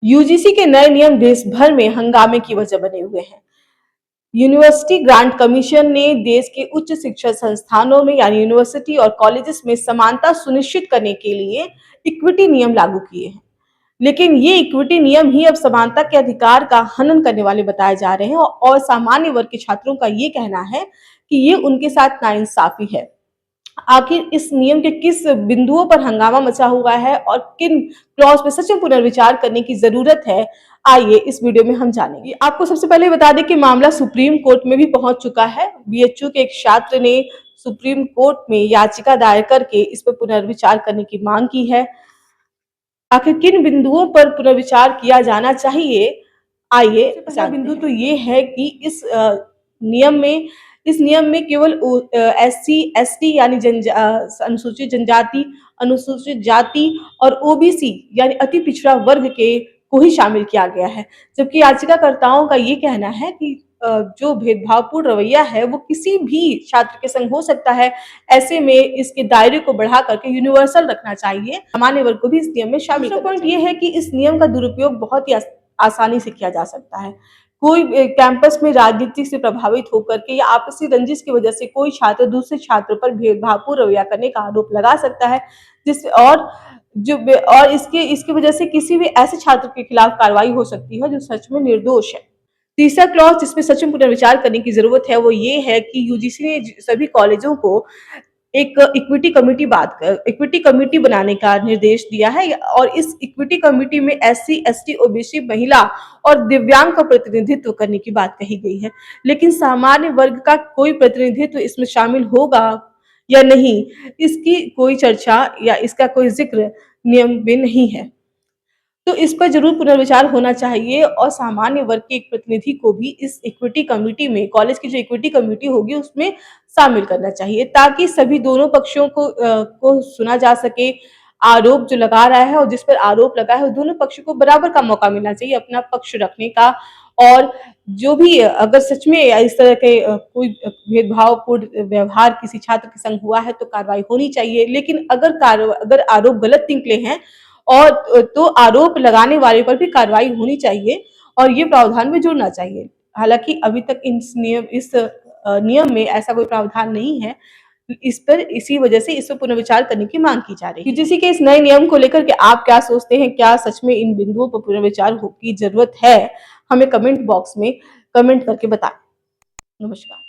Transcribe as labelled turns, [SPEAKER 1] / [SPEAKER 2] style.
[SPEAKER 1] UGC के नए नियम देश भर में हंगामे की वजह बने हुए हैं। यूनिवर्सिटी ग्रांट कमीशन ने देश के उच्च शिक्षा संस्थानों में यानी यूनिवर्सिटी और कॉलेजेस में समानता सुनिश्चित करने के लिए इक्विटी नियम लागू किए हैं। लेकिन ये इक्विटी नियम ही अब समानता के अधिकार का हनन करने वाले बताए जा रहे हैं और सामान्य वर्ग के छात्रों का ये कहना है कि ये उनके साथ नाइंसाफी है। आखिर इस नियम के किस बिंदुओं पर हंगामा मचा हुआ है और किन क्लॉज पे सच में पुनर्विचार करने की जरूरत है, आइए इस वीडियो में हम जानेंगे। आपको सबसे पहले बता दें कि मामला सुप्रीम कोर्ट में भी पहुंच चुका है। बीएचयू के एक छात्र ने सुप्रीम कोर्ट में याचिका दायर करके इस पर पुनर्विचार करने की मांग की है। आखिर किन बिंदुओं पर पुनर्विचार किया जाना चाहिए, आइए पहला बिंदु तो ये है कि इस नियम में केवल एससी एसटी यानी अनुसूचित जनजाति, अनुसूचित जाति और ओबीसी यानी अति पिछड़ा वर्ग के को ही शामिल किया गया है। जबकि याचिकाकर्ताओं का ये कहना है कि जो भेदभावपूर्ण रवैया है वो किसी भी छात्र के संग हो सकता है। ऐसे में इसके दायरे को बढ़ा करके यूनिवर्सल रखना चाहिए, सामान्य वर्ग को भी इस नियम में शामिल करना चाहिए। पॉइंट ये है कि इस नियम का दुरुपयोग बहुत ही आसानी से किया जा सकता है। कोई कैंपस में राजनीति से प्रभावित होकर के या आपसी रंजिश की वजह से कोई छात्र दूसरे छात्र पर भेदभावपूर्ण रवैया करने का आरोप लगा सकता है, जिस और इसके इसकी वजह से किसी भी ऐसे छात्र के खिलाफ कार्रवाई हो सकती है जो सच में निर्दोष है। तीसरा क्लॉज जिसमें सच में पुनर्विचार करने की जरूरत है वो ये है कि यूजीसी ने सभी कॉलेजों को एक इक्विटी कमेटी बनाने का निर्देश दिया है और इस इक्विटी कमेटी में एससी एसटी ओबीसी महिला और दिव्यांग का प्रतिनिधित्व करने की बात कही गई है। लेकिन सामान्य वर्ग का कोई प्रतिनिधित्व इसमें शामिल होगा या नहीं, इसकी कोई चर्चा या इसका कोई जिक्र नियम में नहीं है। तो इस पर जरूर पुनर्विचार होना चाहिए और सामान्य वर्ग के एक प्रतिनिधि को भी इस इक्विटी कमेटी में, कॉलेज की जो इक्विटी कमेटी होगी उसमें शामिल करना चाहिए, ताकि सभी दोनों पक्षों को सुना जा सके। आरोप जो लगा रहा है और जिस पर आरोप लगा है दोनों पक्षों को बराबर का मौका मिलना चाहिए अपना पक्ष रखने का। और जो भी अगर सच में इस तरह के कोई भेदभावपूर्ण व्यवहार किसी छात्र के संग हुआ है तो कार्रवाई होनी चाहिए। लेकिन अगर आरोप गलत निकले हैं और तो आरोप लगाने वाले पर भी कार्रवाई होनी चाहिए और ये प्रावधान में जुड़ना चाहिए। हालांकि अभी तक इस नियम में ऐसा कोई प्रावधान नहीं है। इसी वजह से इस पर पुनर्विचार करने की मांग की जा रही है। यूजीसी के इस नए नियम को लेकर के आप क्या सोचते हैं? क्या सच में इन बिंदुओं पर पुनर्विचार की जरूरत है? हमें कमेंट बॉक्स में कमेंट करके बताएं। नमस्कार।